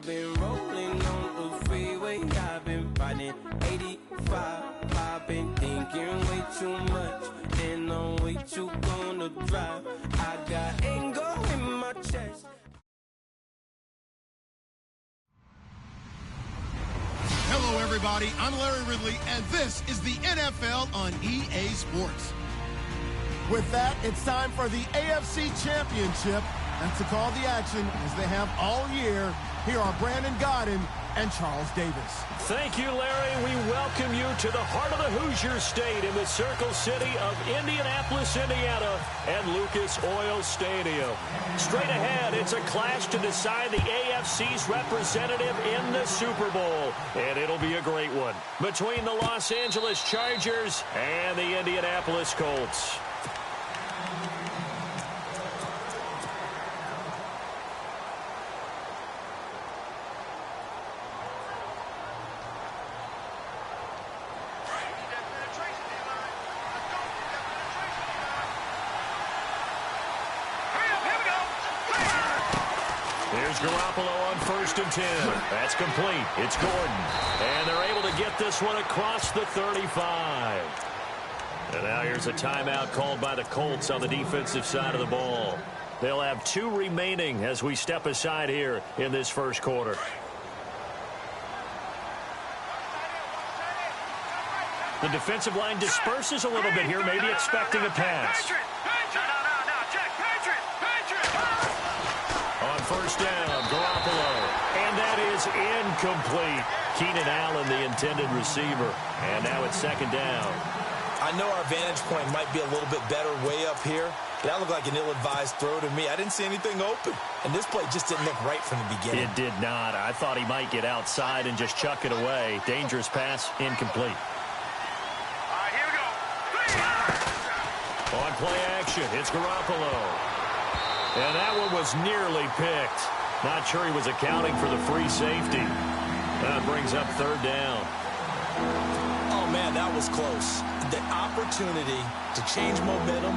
been rolling on the freeway, I've been riding 85. I've been thinking way too much, and I'm way too gonna drive. I got anger in my chest. Hello, everybody. I'm Larry Ridley, and this is the NFL on EA Sports. With that, it's time for the AFC Championship. And to call the action, as they have all year, here are Brandon Godden and Charles Davis. Thank you, Larry. We welcome you to the heart of the Hoosier State in the Circle City of Indianapolis, Indiana, and Lucas Oil Stadium. Straight ahead, it's a clash to decide the AFC's representative in the Super Bowl, and it'll be a great one between the Los Angeles Chargers and the Indianapolis Colts. Garoppolo on 1st and 10. That's complete. It's Gordon. And they're able to get this one across the 35. And now here's a timeout called by the Colts on the defensive side of the ball. They'll have 2 remaining as we step aside here in this first quarter. The defensive line disperses a little bit here, maybe expecting a pass. On 1st down, Garoppolo. And that is incomplete. Keenan Allen, the intended receiver. And now it's 2nd down. I know our vantage point might be a little bit better way up here. That looked like an ill-advised throw to me. I didn't see anything open. And this play just didn't look right from the beginning. It did not. I thought he might get outside and just chuck it away. Dangerous pass, incomplete. All right, here we go. On play action, it's Garoppolo. And that one was nearly picked. Not sure he was accounting for the free safety. That brings up 3rd down. Oh, man, that was close. The opportunity to change momentum,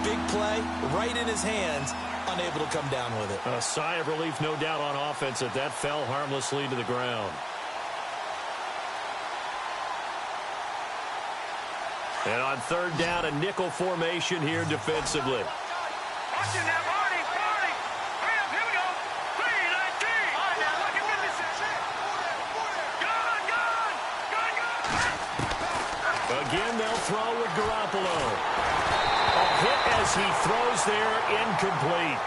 big play, right in his hands, unable to come down with it. A sigh of relief, no doubt, on offense that that fell harmlessly to the ground. And on 3rd down, a nickel formation here defensively. Watch it now, Marty. Hurry up, here we go. 3-19. Look at this. Gun. Again, they'll throw with Garoppolo. A hit as he throws there, incomplete.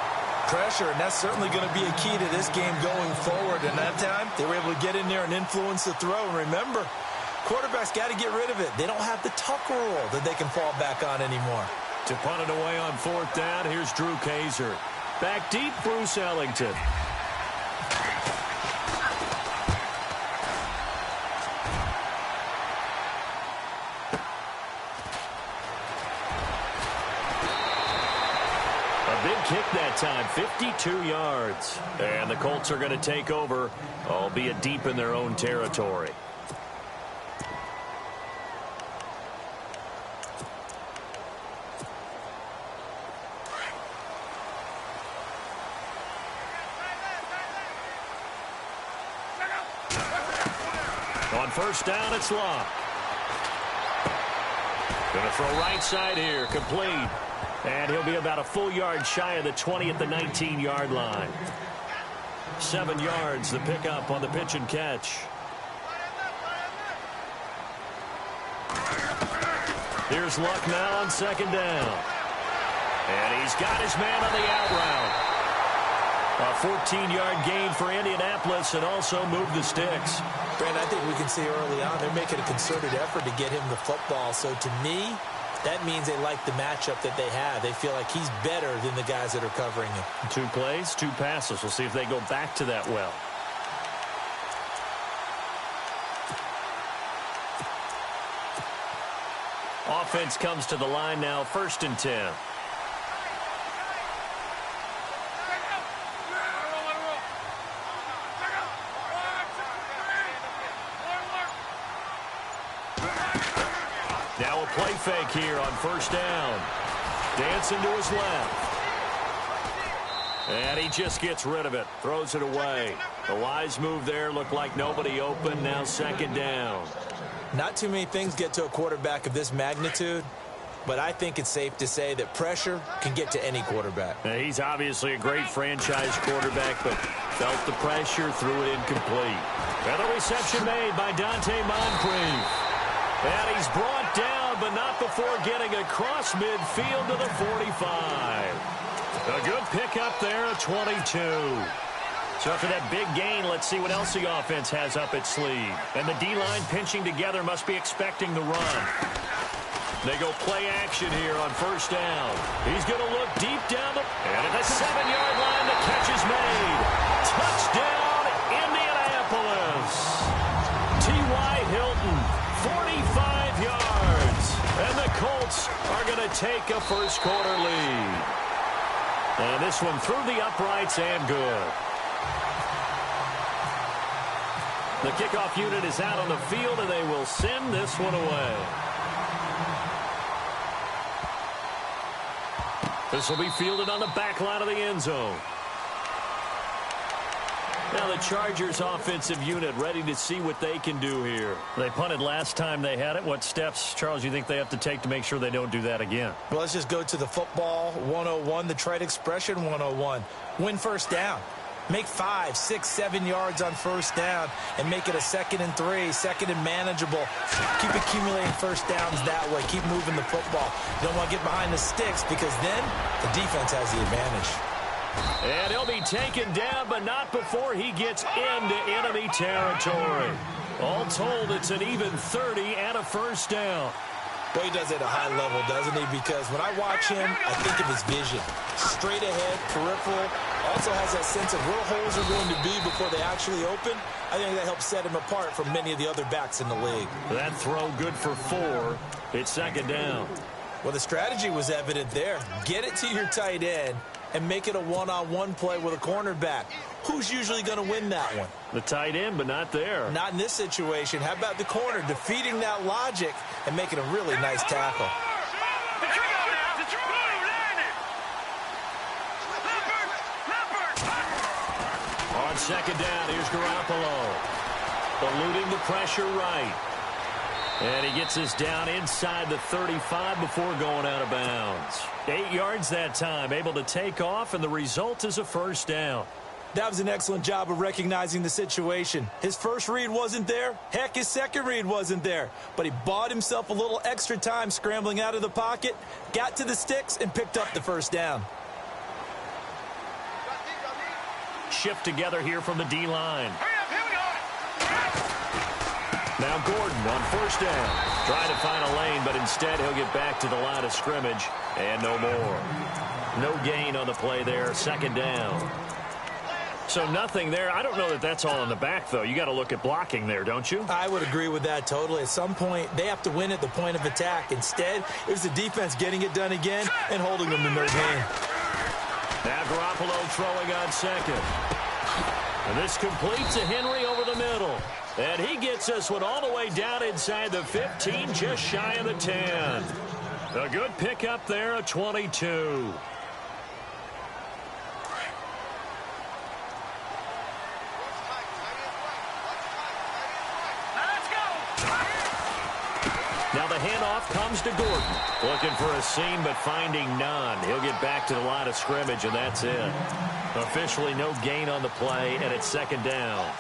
Pressure, and that's certainly going to be a key to this game going forward. And that time, they were able to get in there and influence the throw. And remember, quarterbacks got to get rid of it. They don't have the tuck rule that they can fall back on anymore. To punt it away on 4th down, here's Drew Kaiser. Back deep, Bruce Ellington. A big kick that time, 52 yards. And the Colts are going to take over, albeit deep in their own territory. On 1st down, it's Locke. Going to throw right side here, complete. And he'll be about a full yard shy of the 20 at the 19-yard line. 7 yards, the pickup on the pitch and catch. Here's Luck now on 2nd down. And he's got his man on the out route. A 14-yard gain for Indianapolis and also move the sticks. Brandon, I think we can see early on they're making a concerted effort to get him the football. So to me, that means they like the matchup that they have. They feel like he's better than the guys that are covering him. 2 plays, 2 passes. We'll see if they go back to that well. Offense comes to the line now, 1st and 10. Now a play fake here on 1st down. Dancing to his left. And he just gets rid of it. Throws it away. A wise move there. Looked like nobody open. Now second down. Not too many things get to a quarterback of this magnitude, but I think it's safe to say that pressure can get to any quarterback. Now, he's obviously a great franchise quarterback, but felt the pressure, threw it incomplete. And the reception made by Dante Moncrief. And he's brought down, but not before getting across midfield to the 45. A good pickup there at 22. So after that big gain, let's see what else the offense has up its sleeve. And the D-line pinching together must be expecting the run. They go play action here on first down. He's going to look deep down and at the 7-yard line, the catch is made. Touchdown, Indianapolis. T.Y. Hilton, 45 yards. And the Colts are going to take a first-quarter lead. And this one through the uprights and good. The kickoff unit is out on the field, and they will send this one away. This will be fielded on the back line of the end zone. Now the Chargers offensive unit ready to see what they can do here. They punted last time they had it. What steps, Charles, you think they have to take to make sure they don't do that again? Well, let's just go to the football 101, the trade expression 101. Win first down. Make 5, 6, 7 yards on first down and make it a 2nd and 3, 2nd and manageable. Keep accumulating first downs that way. Keep moving the football. You don't want to get behind the sticks because then the defense has the advantage. And he'll be taken down, but not before he gets into enemy territory. All told, it's an even 30 and a first down. Well, he does it at a high level, doesn't he? Because when I watch him, I think of his vision. Straight ahead, peripheral. Also has that sense of where holes are going to be before they actually open. I think that helps set him apart from many of the other backs in the league. That throw good for 4. It's second down. Well, the strategy was evident there. Get it to your tight end and make it a one-on-one play with a cornerback. Who's usually going to win that one? The tight end, but not there. Not in this situation. How about the corner defeating that logic and making a really nice tackle? On second down, here's Garoppolo. Eluding the pressure right. And he gets this down inside the 35 before going out of bounds. 8 yards that time, able to take off, and the result is a first down. That was an excellent job of recognizing the situation. His first read wasn't there. Heck, his second read wasn't there. But he bought himself a little extra time scrambling out of the pocket, got to the sticks, and picked up the first down. Shift together here from the D-line. Now Gordon on first down. Trying to find a lane, but instead he'll get back to the line of scrimmage. And no more. No gain on the play there. Second down. So nothing there. I don't know that that's all in the back, though. You got to look at blocking there, don't you? I would agree with that totally. At some point, they have to win at the point of attack. Instead, it was the defense getting it done again and holding them in their game. Now Garoppolo throwing on second. And this completes a Henry over the middle. And he gets this one all the way down inside the 15, just shy of the 10. A good pickup there at 22. Now the handoff comes to Gordon. Looking for a seam, but finding none. He'll get back to the line of scrimmage, and that's it. Officially no gain on the play, and it's second down.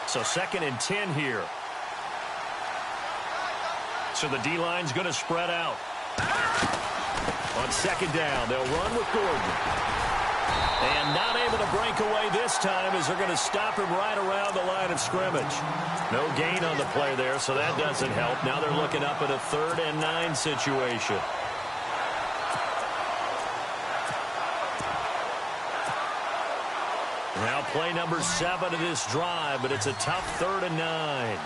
So second and 10 here. So the D-line's going to spread out. On second down, they'll run with Gordon. And not able to break away this time as they're going to stop him right around the line of scrimmage. No gain on the play there, so that doesn't help. Now they're looking up at a 3rd and 9 situation. Now play number 7 of this drive, but it's a tough 3rd and 9.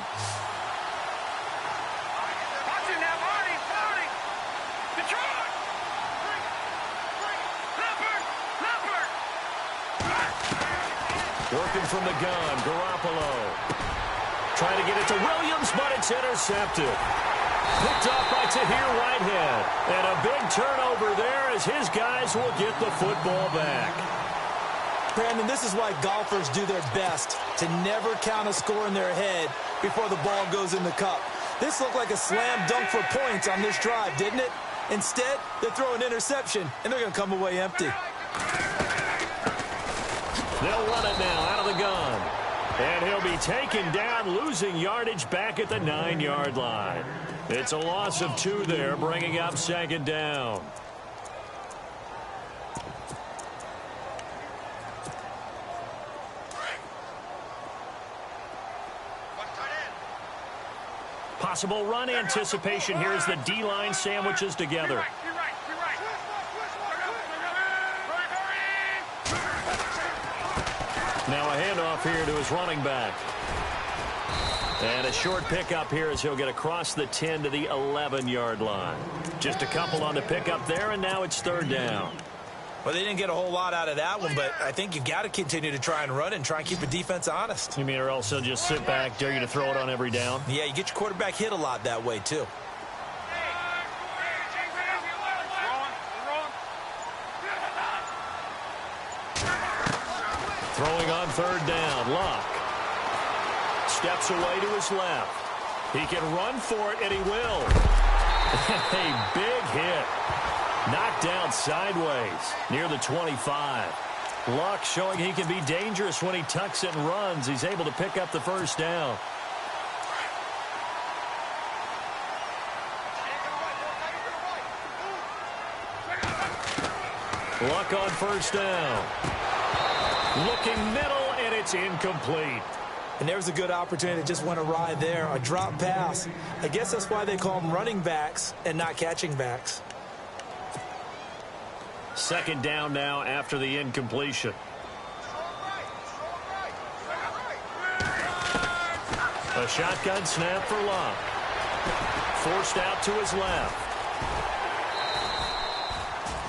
Working from the gun, Garoppolo. Trying to get it to Williams, but it's intercepted. Picked off by Tahir Whitehead. And a big turnover there as his guys will get the football back. Brandon, this is why golfers do their best to never count a score in their head before the ball goes in the cup. This looked like a slam dunk for points on this drive, didn't it? Instead, they throw an interception, and they're going to come away empty. They'll run it now out of the gun. And he'll be taken down, losing yardage back at the 9-yard line. It's a loss of 2 there, bringing up second down. Possible run anticipation here as the D-line sandwiches together. Now a handoff here to his running back. And a short pickup here as he'll get across the 10 to the 11-yard line. Just a couple on the pickup there, and now it's third down. Well, they didn't get a whole lot out of that one, but I think you got to continue to try and run and try and keep the defense honest. You mean or else they'll just sit back, dare you to throw it on every down? Yeah, you get your quarterback hit a lot that way, too. Throwing on third down, Luck. Steps away to his left. He can run for it, and he will. A big hit. Knocked down sideways near the 25. Luck showing he can be dangerous when he tucks it and runs. He's able to pick up the first down. Luck on first down. Looking middle, and it's incomplete. And there's a good opportunity that just went awry there. A drop pass. I guess that's why they call them running backs and not catching backs. Second down now after the incompletion. A shotgun snap for Luck. Forced out to his left.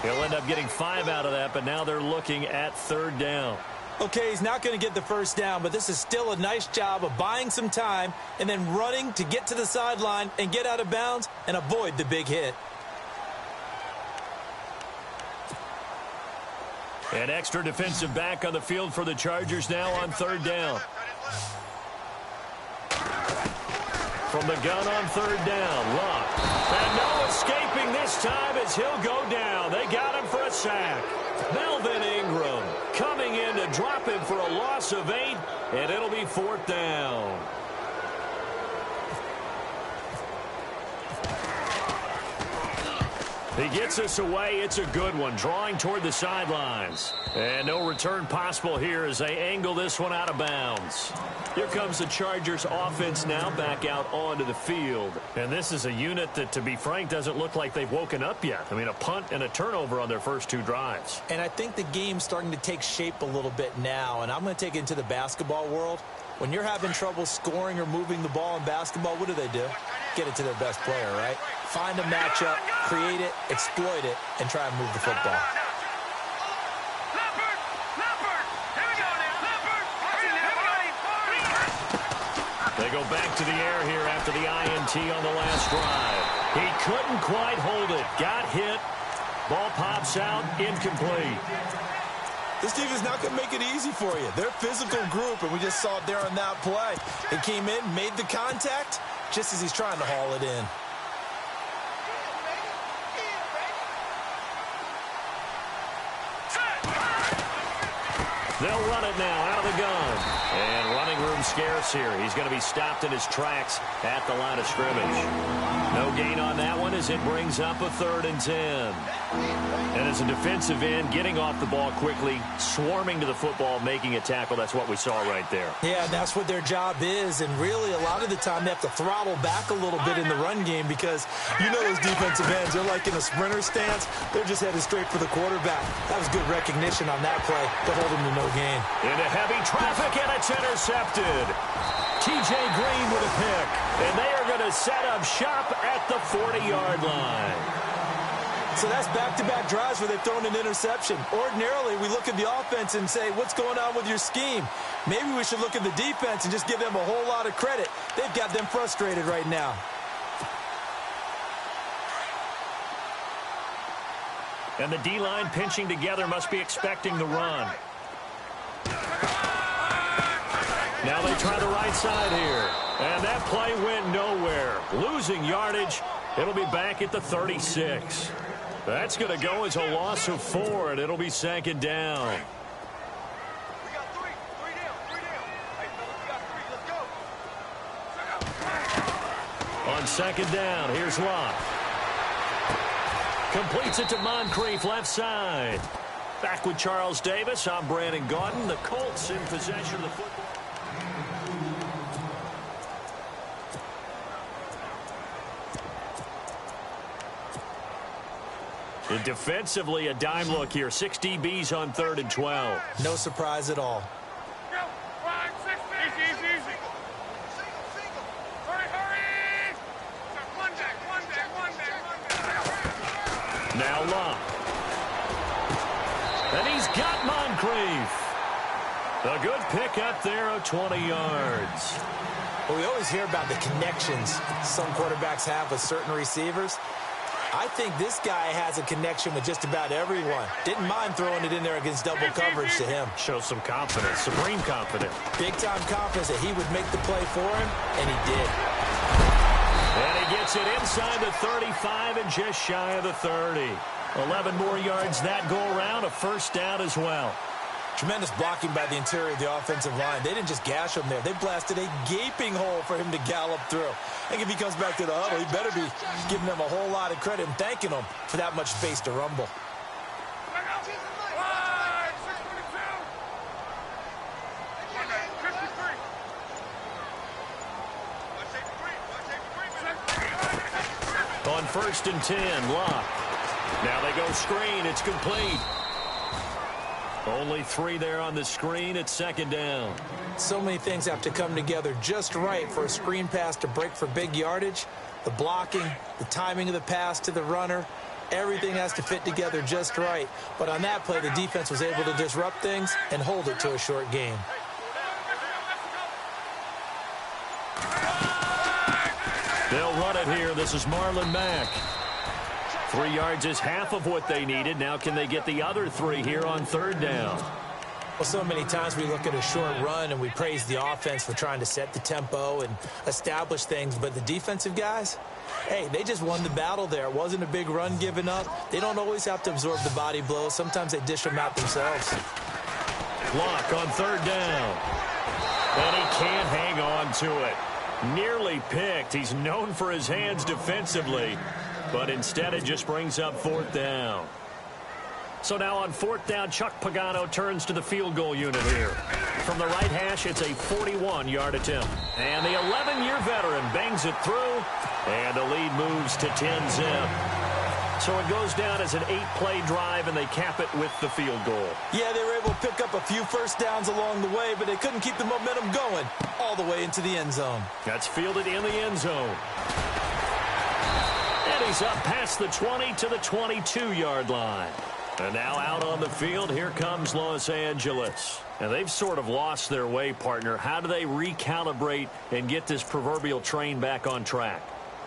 He'll end up getting 5 out of that, but now they're looking at third down. Okay, he's not going to get the first down, but this is still a nice job of buying some time and then running to get to the sideline and get out of bounds and avoid the big hit. An extra defensive back on the field for the Chargers now on third down. From the gun on third down, Luck. And no escaping this time as he'll go down. They got him for a sack. Melvin Ingram coming in to drop him for a loss of 8, and it'll be fourth down. He gets us away. It's a good one, drawing toward the sidelines. And no return possible here as they angle this one out of bounds. Here comes the Chargers offense now back out onto the field. And this is a unit that, to be frank, doesn't look like they've woken up yet. I mean, a punt and a turnover on their first 2 drives. And I think the game's starting to take shape a little bit now. And I'm going to take it into the basketball world. When you're having trouble scoring or moving the ball in basketball, what do? Get it to their best player, right? Find a matchup, create it, exploit it, and try and move the football. They go back to the air here after the INT on the last drive. He couldn't quite hold it. Got hit. Ball pops out. Incomplete. This team is not going to make it easy for you. They're a physical group, and we just saw it there on that play. He came in, made the contact, just as he's trying to haul it in. They'll run it now out of the gun. And running room scarce here. He's going to be stopped in his tracks at the line of scrimmage. No gain on that one as it brings up a 3rd and 10. And as a defensive end, getting off the ball quickly, swarming to the football, making a tackle. That's what we saw right there. Yeah, that's what their job is. And really, a lot of the time, they have to throttle back a little bit in the run game because you know those defensive ends, they're like in a sprinter stance. They're just headed straight for the quarterback. That was good recognition on that play to hold him to no gain. Into heavy traffic, and it's intercepted. T.J. Green with a pick. And they are going to set up shop at the 40-yard line. So that's back-to-back drives where they've thrown an interception. Ordinarily, we look at the offense and say, what's going on with your scheme? Maybe we should look at the defense and just give them a whole lot of credit. They've got them frustrated right now. And the D-line pinching together must be expecting the run. Now they try the right side here. And that play went nowhere. Losing yardage. It'll be back at the 36. That's going to go as a loss of 4, and it'll be second down. We got three. Three down. Hey, fellas, we got 3. Let's go. On second down, here's Locke. Completes it to Moncrief, left side. Back with Charles Davis. I'm Brandon Gaudin. The Colts in possession of the football. And defensively, a dime look here. 6 DBs on 3rd and 12. No surprise at all. Go. 5, 6, easy. Hurry. One back. Now Locke. And he's got Moncrief. A good pickup there of 20 yards. Well, we always hear about the connections some quarterbacks have with certain receivers. I think this guy has a connection with just about everyone. Didn't mind throwing it in there against double coverage to him. Shows some confidence, supreme confidence. Big-time confidence that he would make the play for him, and he did. And he gets it inside the 35 and just shy of the 30. 11 more yards that go around, a first down as well. Tremendous blocking by the interior of the offensive line. They didn't just gash him there. They blasted a gaping hole for him to gallop through. I think if he comes back to the huddle, he better be giving them a whole lot of credit and thanking them for that much space to rumble. On 1st and 10, Locke. Now they go screen. It's complete. Only 3 there on the screen. It's second down. So many things have to come together just right for a screen pass to break for big yardage. The blocking, the timing of the pass to the runner, everything has to fit together just right. But on that play, the defense was able to disrupt things and hold it to a short game. They'll run it here. This is Marlon Mack. 3 yards is half of what they needed. Now can they get the other 3 here on 3rd down? Well, so many times we look at a short run and we praise the offense for trying to set the tempo and establish things. But the defensive guys, hey, they just won the battle there. It wasn't a big run given up. They don't always have to absorb the body blows. Sometimes they dish them out themselves. Locke on 3rd down. And he can't hang on to it. Nearly picked. He's known for his hands defensively. But instead it just brings up 4th down. So now on 4th down, Chuck Pagano turns to the field goal unit here. From the right hash, it's a 41-yard attempt. And the 11-year veteran bangs it through. And the lead moves to 10-zip. So it goes down as an 8-play drive, and they cap it with the field goal. Yeah, they were able to pick up a few first downs along the way, but they couldn't keep the momentum going all the way into the end zone. That's fielded in the end zone. And he's up past the 20 to the 22-yard line. And now out on the field, here comes Los Angeles. And they've sort of lost their way, partner. How do they recalibrate and get this proverbial train back on track?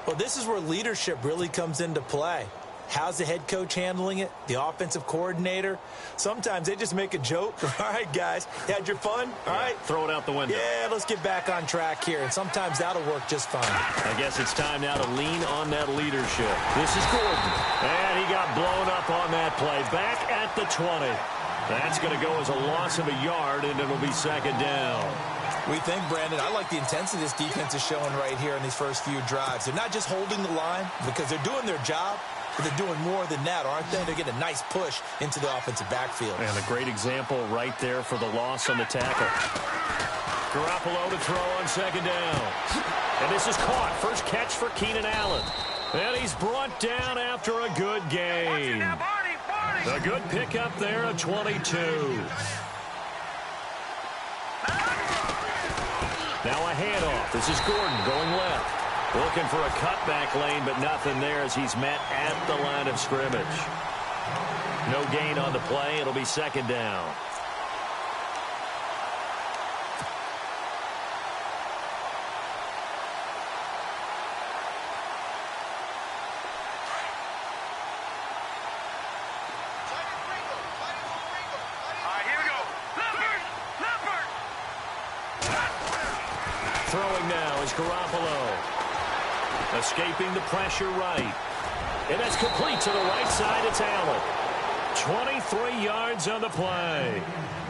Well, this is where leadership really comes into play. How's the head coach handling it? The offensive coordinator? Sometimes they just make a joke. All right, guys, you had your fun? All right. Throw it out the window. Yeah, let's get back on track here. And sometimes that'll work just fine. I guess it's time now to lean on that leadership. This is Gordon. And he got blown up on that play. Back at the 20. That's going to go as a loss of a yard, and it'll be second down. We think, Brandon, I like the intensity this defense is showing right here in these first few drives. They're not just holding the line because they're doing their job, but they're doing more than that, aren't they? They're getting a nice push into the offensive backfield. And a great example right there for the loss on the tackle. Garoppolo to throw on second down. And this is caught. First catch for Keenan Allen. And he's brought down after a good game. A good pickup there at 22. Now a handoff. This is Gordon going left. Looking for a cutback lane, but nothing there as he's met at the line of scrimmage. No gain on the play. It'll be second down. Throwing now is Garoppolo. Escaping the pressure right. And that's complete to the right side. It's Allen. 23 yards on the play.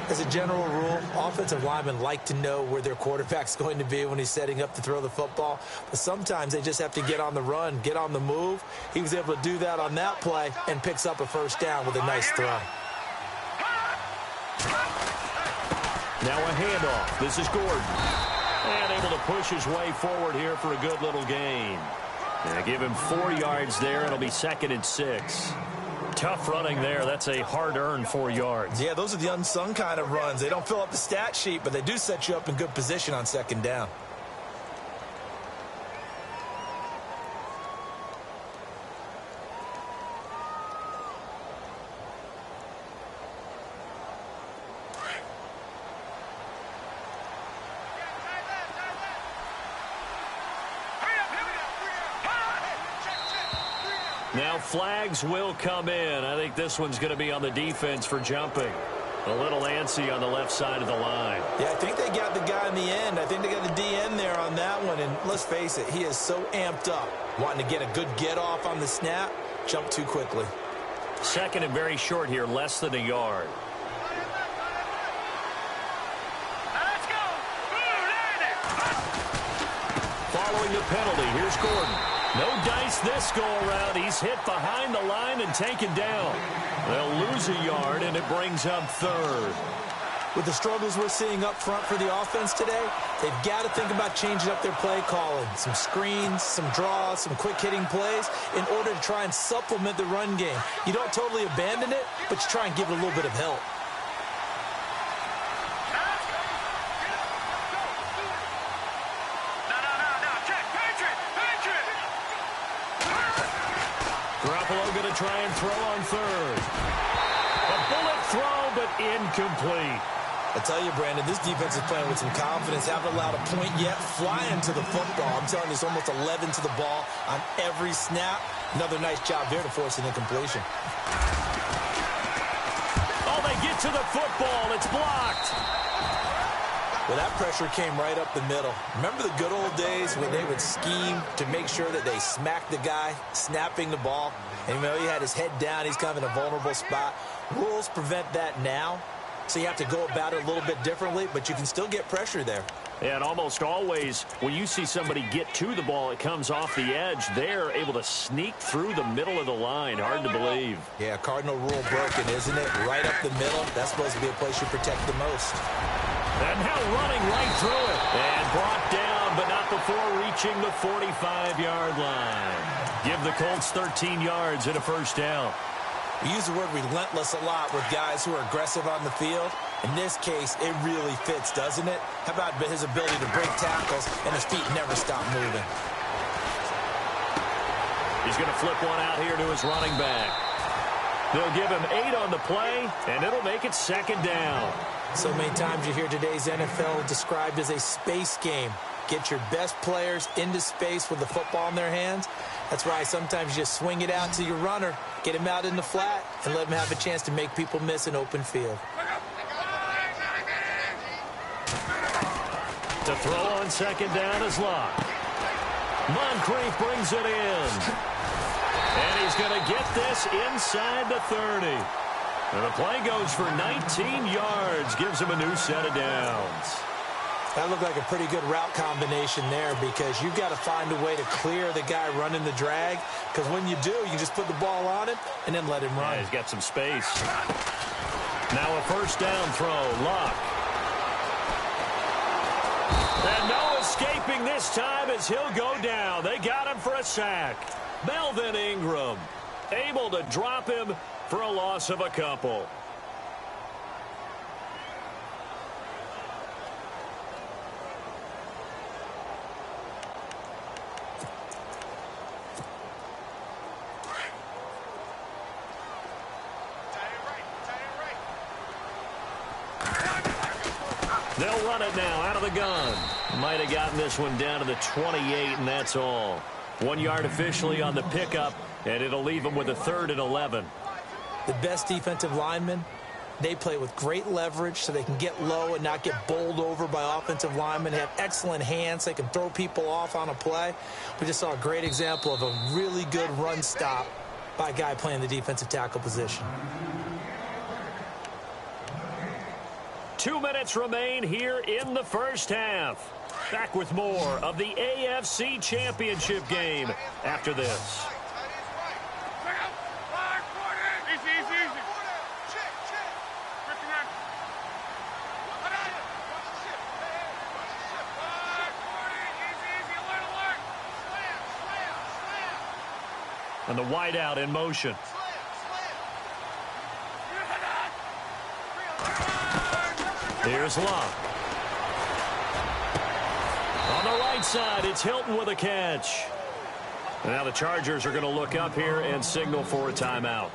As a general rule, offensive linemen like to know where their quarterback's going to be when he's setting up to throw the football. But sometimes they just have to get on the run, get on the move. He was able to do that on that play and picks up a first down with a nice throw. Now a handoff. This is Gordon. And able to push his way forward here for a good little gain. And give him 4 yards there. It'll be 2nd and 6. Tough running there. That's a hard-earned 4 yards. Yeah, those are the unsung kind of runs. They don't fill up the stat sheet, but they do set you up in good position on 2nd down. Now flags will come in. I think this one's going to be on the defense for jumping. A little antsy on the left side of the line. Yeah, I think they got the guy in the end. I think they got the DN there on that one. And let's face it, he is so amped up, wanting to get a good get off on the snap, jump too quickly. 2nd and very short here, less than a yard. Following the penalty, here's Gordon. No dice this go-around. He's hit behind the line and taken down. They'll lose a yard, and it brings up 3rd. With the struggles we're seeing up front for the offense today, they've got to think about changing up their play calling. Some screens, some draws, some quick-hitting plays in order to try and supplement the run game. You don't totally abandon it, but you try and give it a little bit of help. Garoppolo going to try and throw on 3rd. A bullet throw, but incomplete. I tell you, Brandon, this defense is playing with some confidence. Haven't allowed a point yet. Flying to the football. I'm telling you, it's almost 11 to the ball on every snap. Another nice job there to force an incompletion. Oh, they get to the football. It's blocked. Well, that pressure came right up the middle. Remember the good old days when they would scheme to make sure that they smacked the guy snapping the ball? And, you know, he had his head down. He's kind of in a vulnerable spot. Rules prevent that now, so you have to go about it a little bit differently, but you can still get pressure there. And almost always, when you see somebody get to the ball, it comes off the edge. They're able to sneak through the middle of the line. Hard to believe. Yeah, cardinal rule broken, isn't it? Right up the middle. That's supposed to be a place you protect the most. And now running right through it. And brought down, but not before reaching the 45-yard line. Give the Colts 13 yards and a first down. We use the word relentless a lot with guys who are aggressive on the field. In this case, it really fits, doesn't it? How about his ability to break tackles and his feet never stop moving? He's going to flip one out here to his running back. They'll give him 8 on the play, and it'll make it 2nd down. So many times you hear today's NFL described as a space game. Get your best players into space with the football in their hands. That's why sometimes you just swing it out to your runner, get him out in the flat, and let him have a chance to make people miss an open field. To throw on 2nd down is Locke. Moncrief brings it in. And he's going to get this inside the 30. And the play goes for 19 yards, gives him a new set of downs. That looked like a pretty good route combination there because you've got to find a way to clear the guy running the drag, because when you do, you just put the ball on him and then let him run. Yeah, he's got some space. Now a first down throw, Locke. And no escaping this time as he'll go down. They got him for a sack. Melvin Ingram able to drop him for a loss of a couple. They'll run it now out of the gun. Might have gotten this one down to the 28, and that's all. 1 yard officially on the pickup, and it'll leave them with a 3rd and 11. The best defensive linemen, they play with great leverage so they can get low and not get bowled over by offensive linemen. They have excellent hands. They can throw people off on a play. We just saw a great example of a really good run stop by a guy playing the defensive tackle position. 2 minutes remain here in the first half. Back with more of the AFC Championship game after this. And the wideout in motion. Here's Love. On the right side, it's Hilton with a catch. Now the Chargers are going to look up here and signal for a timeout.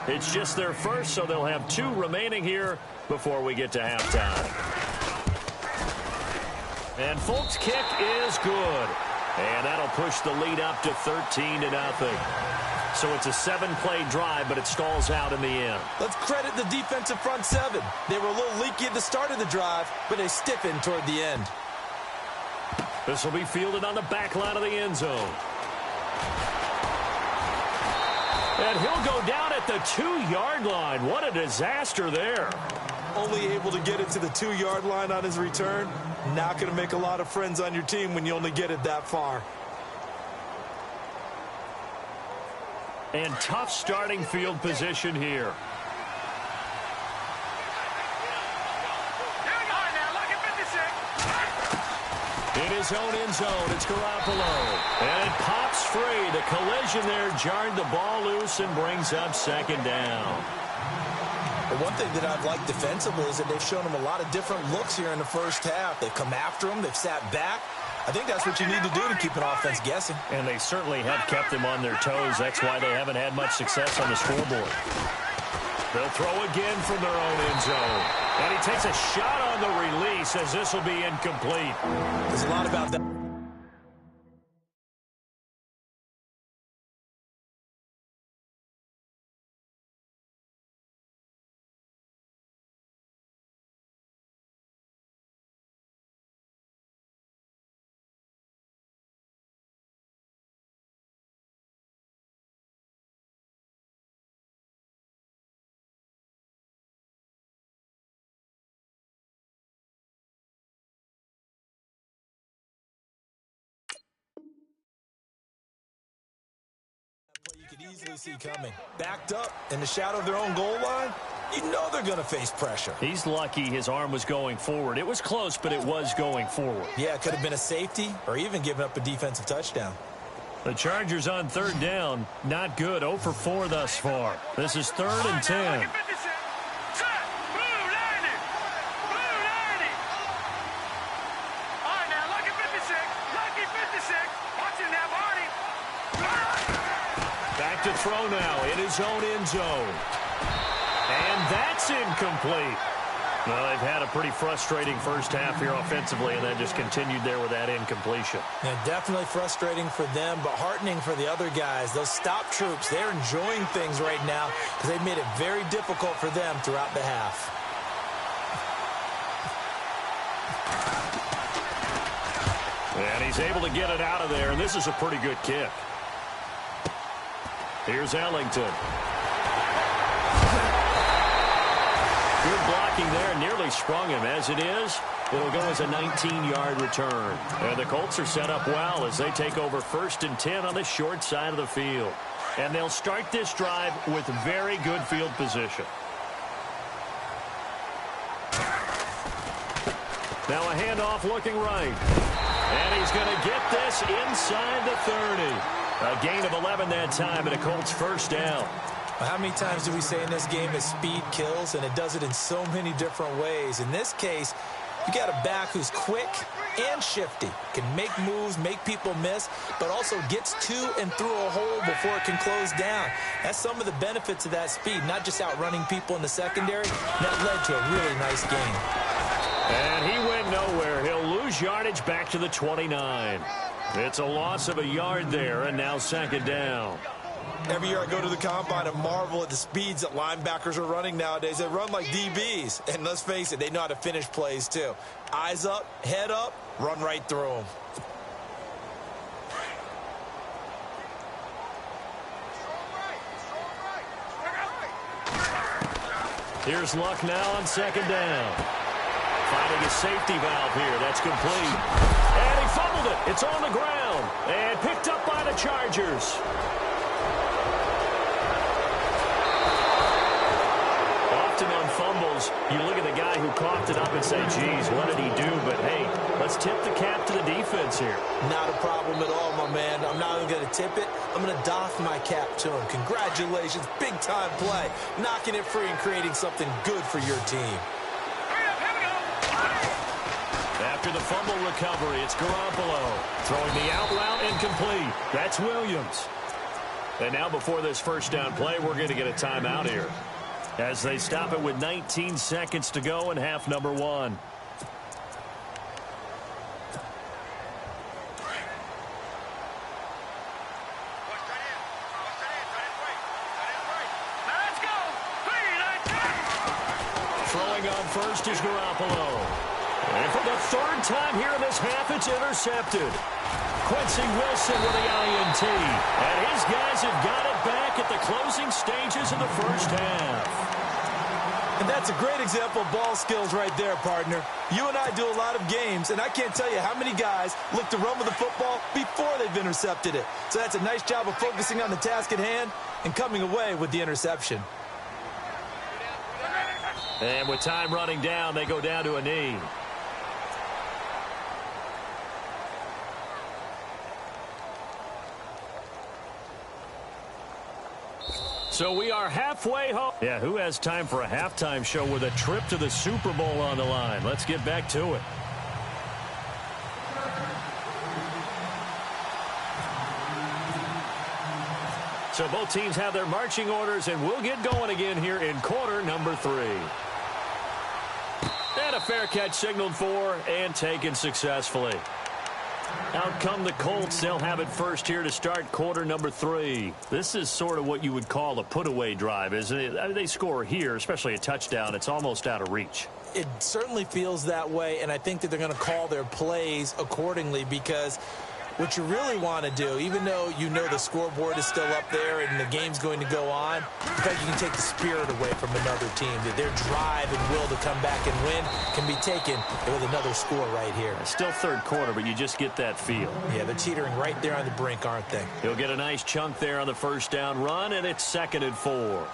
It's just their first, so they'll have 2 remaining here before we get to halftime. And Folk's kick is good. And that'll push the lead up to 13-0. So it's a 7-play drive, but it stalls out in the end. Let's credit the defensive front 7. They were a little leaky at the start of the drive, but they stiffened toward the end. This will be fielded on the back line of the end zone. And he'll go down at the 2-yard line. What a disaster there. Only able to get it to the 2-yard line on his return. Not going to make a lot of friends on your team when you only get it that far. And tough starting field position here. In his own end zone, it's Garoppolo. And it pops free. The collision there jarred the ball loose and brings up 2nd down. But one thing that I've liked defensively is that they've shown him a lot of different looks here in the first half. They've come after him. They've sat back. I think that's what you need to do to keep an offense guessing. And they certainly have kept them on their toes. That's why they haven't had much success on the scoreboard. They'll throw again from their own end zone. And he takes a shot on the release as this will be incomplete. There's a lot about that. You could easily see coming. Backed up in the shadow of their own goal line, you know they're going to face pressure. He's lucky his arm was going forward. It was close, but it was going forward. Yeah, it could have been a safety or even given up a defensive touchdown. The Chargers on 3rd down. Not good. 0 for 4 thus far. This is 3rd and 10. To throw now in his own end zone. And that's incomplete. Well, they've had a pretty frustrating first half here offensively, and then just continued there with that incompletion. Yeah, definitely frustrating for them, but heartening for the other guys. Those stop troops, they're enjoying things right now because they've made it very difficult for them throughout the half. And he's able to get it out of there, and this is a pretty good kick. Here's Ellington. Good blocking there. Nearly sprung him. As it is, it'll go as a 19-yard return. And the Colts are set up well as they take over 1st and 10 on the short side of the field. And they'll start this drive with very good field position. Now a handoff looking right. And he's going to get this inside the 30. A gain of 11 that time, and a Colts 1st down. How many times do we say in this game that speed kills, and it does it in so many different ways? In this case, you got a back who's quick and shifty, can make moves, make people miss, but also gets to and through a hole before it can close down. That's some of the benefits of that speed, not just outrunning people in the secondary. That led to a really nice game. And he went nowhere. He'll lose yardage back to the 29. It's a loss of a yard there, and now second down. Every year I go to the combine and marvel at the speeds that linebackers are running nowadays. They run like DBs. And let's face it, they know how to finish plays too. Eyes up, head up, run right through them. Here's Luck now on second down. Finding a safety valve here. That's complete. And he fumbled it. It's on the ground. And picked up by the Chargers. Often on fumbles, you look at the guy who coughed it up and say, geez, what did he do? But, hey, let's tip the cap to the defense here. Not a problem at all, my man. I'm not even going to tip it. I'm going to doff my cap to him. Congratulations. Big-time play. Knocking it free and creating something good for your team. After the fumble recovery, it's Garoppolo. Throwing the out route incomplete. That's Williams. And now before this first down play, we're going to get a timeout here, as they stop it with 19 seconds to go in half number one. Throwing on first is Garoppolo. And for the third time here in this half, it's intercepted. Quincy Wilson with the INT. And his guys have got it back at the closing stages of the first half. And that's a great example of ball skills right there, partner. You and I do a lot of games, and I can't tell you how many guys look to run with the football before they've intercepted it. So that's a nice job of focusing on the task at hand and coming away with the interception. And with time running down, they go down to a knee. So we are halfway home. Yeah, who has time for a halftime show with a trip to the Super Bowl on the line? Let's get back to it. So both teams have their marching orders, and we'll get going again here in quarter number 3. And a fair catch signaled for and taken successfully. Out come the Colts. They'll have it first here to start quarter number 3. This is sort of what you would call a put-away drive, isn't it? I mean, they score here, especially a touchdown. It's almost out of reach. It certainly feels that way, and I think that they're going to call their plays accordingly, because what you really want to do, even though you know the scoreboard is still up there and the game's going to go on, in fact, you can take the spirit away from another team. That their drive and will to come back and win can be taken with another score right here. It's still third quarter, but you just get that feel. Yeah, they're teetering right there on the brink, aren't they? He'll get a nice chunk there on the first down run, and it's 2nd and 4.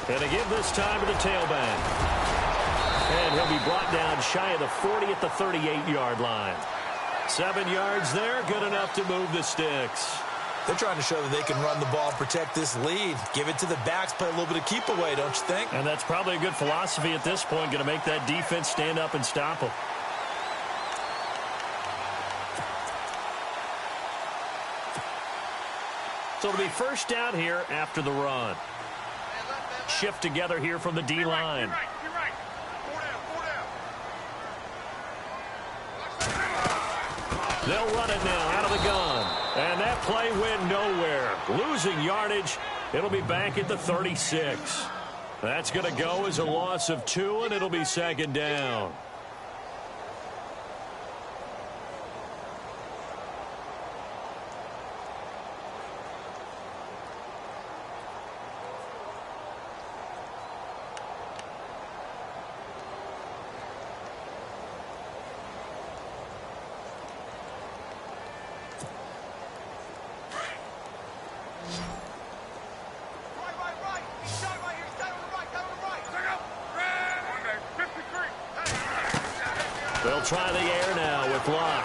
And a give this time to the tailback. And he'll be brought down shy of the 40 at the 38-yard line. 7 yards there, good enough to move the sticks. They're trying to show that they can run the ball and protect this lead. Give it to the backs, play a little bit of keep away, don't you think? And that's probably a good philosophy at this point, going to make that defense stand up and stop them. So it'll be first down here after the run. Shift together here from the D-line. They'll run it now out of the gun. And that play went nowhere. Losing yardage. It'll be back at the 36. That's going to go as a loss of 2, and it'll be 2nd down. They'll try the air now with Luck.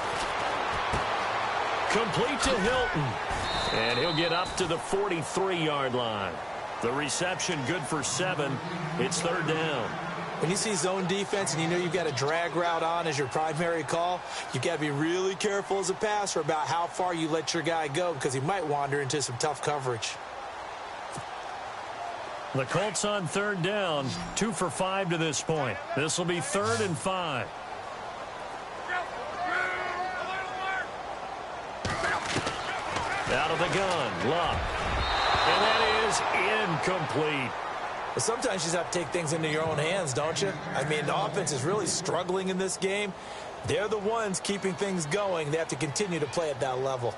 Complete to Hilton. And he'll get up to the 43-yard line. The reception good for 7. It's 3rd down. When you see zone defense and you know you've got a drag route on as your primary call, you've got to be really careful as a passer about how far you let your guy go because he might wander into some tough coverage. The Colts on third down, 2 for 5 to this point. This will be 3rd and 5. Out of the gun, Luck. And that is incomplete. But sometimes you just have to take things into your own hands, don't you? I mean, the offense is really struggling in this game. They're the ones keeping things going. They have to continue to play at that level.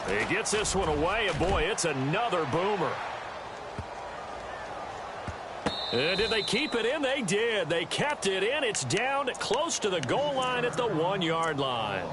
He gets this one away, and boy, it's another boomer. And did they keep it in? They did. They kept it in. It's down close to the goal line at the 1-yard line.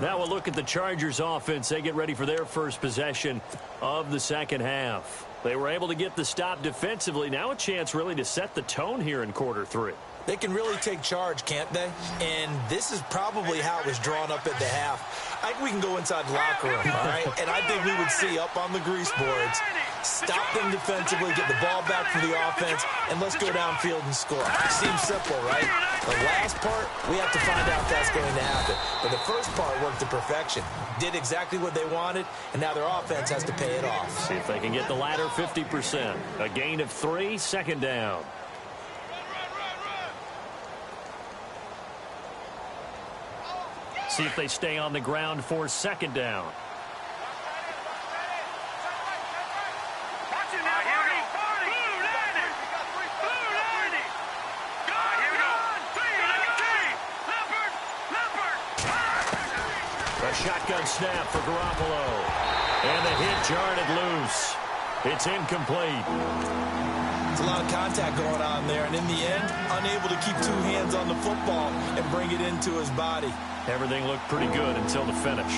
Now we'll look at the Chargers offense. They get ready for their first possession of the second half. They were able to get the stop defensively. Now a chance really to set the tone here in quarter 3. They can really take charge, can't they? And this is probably how it was drawn up at the half. I think we can go inside the locker room, all right? And I think we would see up on the grease boards, stop them defensively, get the ball back for the offense, and let's go downfield and score. Seems simple, right? The last part, we have to find out if that's going to happen. But the first part worked to perfection. Did exactly what they wanted, and now their offense has to pay it off. See if they can get the latter 50%. A gain of 3, second down. See if they stay on the ground for second down. A shotgun snap for Garoppolo. And the hit jarred it loose. It's incomplete. It's a lot of contact going on there, and in the end, unable to keep 2 hands on the football and bring it into his body. Everything looked pretty good until the finish.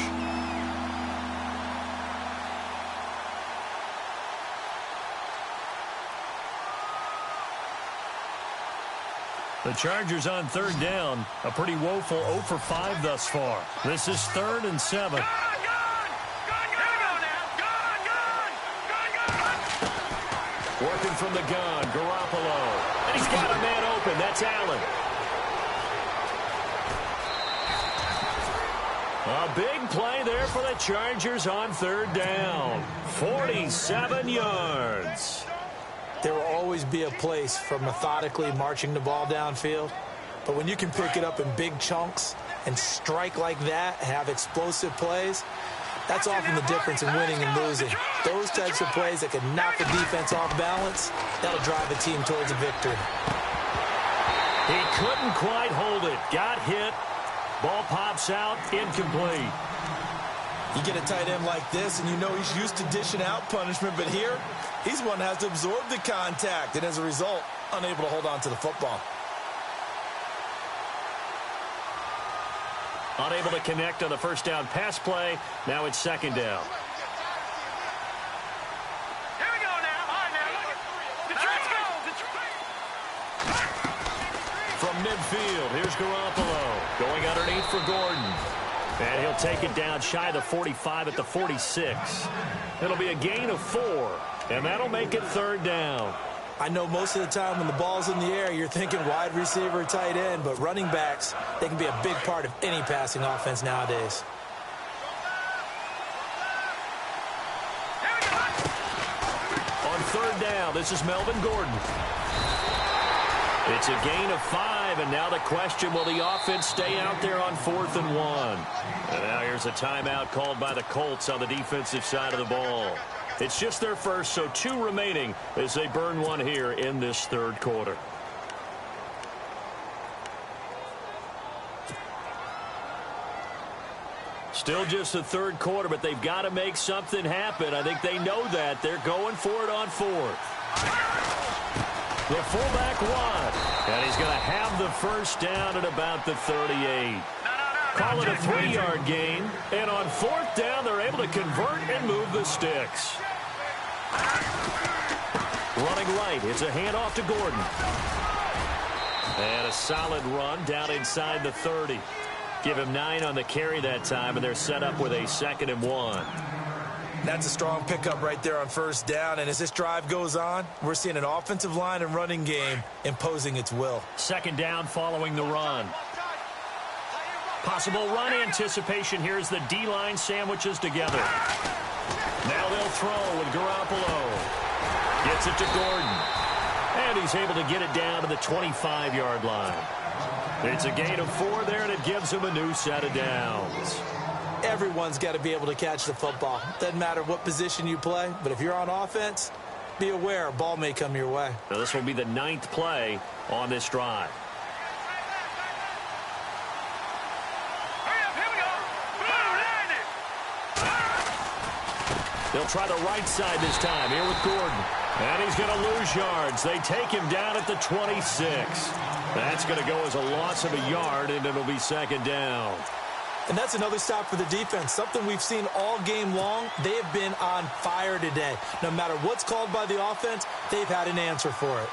The Chargers on third down, a pretty woeful 0 for 5 thus far. This is 3rd and 7. Working from the gun, Garoppolo. And he's got a man open. That's Allen. A big play there for the Chargers on third down. 47 yards. There will always be a place for methodically marching the ball downfield. But when you can pick it up in big chunks and strike like that, have explosive plays, that's often the difference in winning and losing. Those types of plays that can knock the defense off balance, that'll drive a team towards a victory. He couldn't quite hold it. Got hit. Ball pops out. Incomplete. You get a tight end like this, and you know he's used to dishing out punishment, but here, he's one that has to absorb the contact, and as a result, unable to hold on to the football. Unable to connect on the first down pass play. Now it's second down. Here we go now. All right, now, look at let's go. From midfield, here's Garoppolo. Going underneath for Gordon. And he'll take it down shy of the 45 at the 46. It'll be a gain of 4, and that'll make it third down. I know most of the time when the ball's in the air, you're thinking wide receiver, tight end, but running backs, they can be a big part of any passing offense nowadays. On third down, this is Melvin Gordon. It's a gain of 5, and now the question, will the offense stay out there on 4th and 1? And now here's a timeout called by the Colts on the defensive side of the ball. It's just their first, so 2 remaining as they burn one here in this third quarter. Still just the third quarter, but they've got to make something happen. I think they know that. They're going for it on 4th. The fullback wide, and he's going to have the first down at about the 38. Call it a 3-yard gain, and on 4th down, they're able to convert and move the sticks. Running right, it's a handoff to Gordon. And a solid run down inside the 30. Give him 9 on the carry that time, and they're set up with a 2nd and 1. That's a strong pickup right there on first down. And as this drive goes on, we're seeing an offensive line and running game imposing its will. 2nd down following the run. Possible run anticipation. Here's the D-line sandwiches together. Now they'll throw with Garoppolo. Gets it to Gordon. And he's able to get it down to the 25-yard line. It's a gain of 4 there, and it gives him a new set of downs. Everyone's got to be able to catch the football. Doesn't matter what position you play, but if you're on offense, be aware a ball may come your way. Now this will be the 9th play on this drive. They'll try the right side this time here with Gordon. And he's going to lose yards. They take him down at the 26. That's going to go as a loss of a yard, and it'll be 2nd down. And that's another stop for the defense, something we've seen all game long. They have been on fire today. No matter what's called by the offense, they've had an answer for it.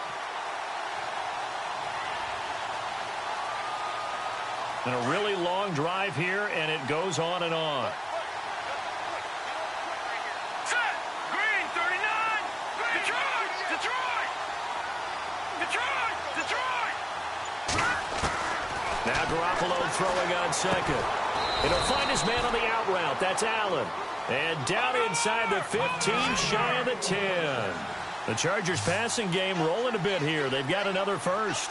And a really long drive here, and it goes on and on. Set! Green, 39! Detroit! Detroit! Detroit! Detroit! Now Garoppolo throwing on 2nd. And he'll find his man on the out route. That's Allen. And down inside the 15, shy of the 10. The Chargers passing game rolling a bit here. They've got another first.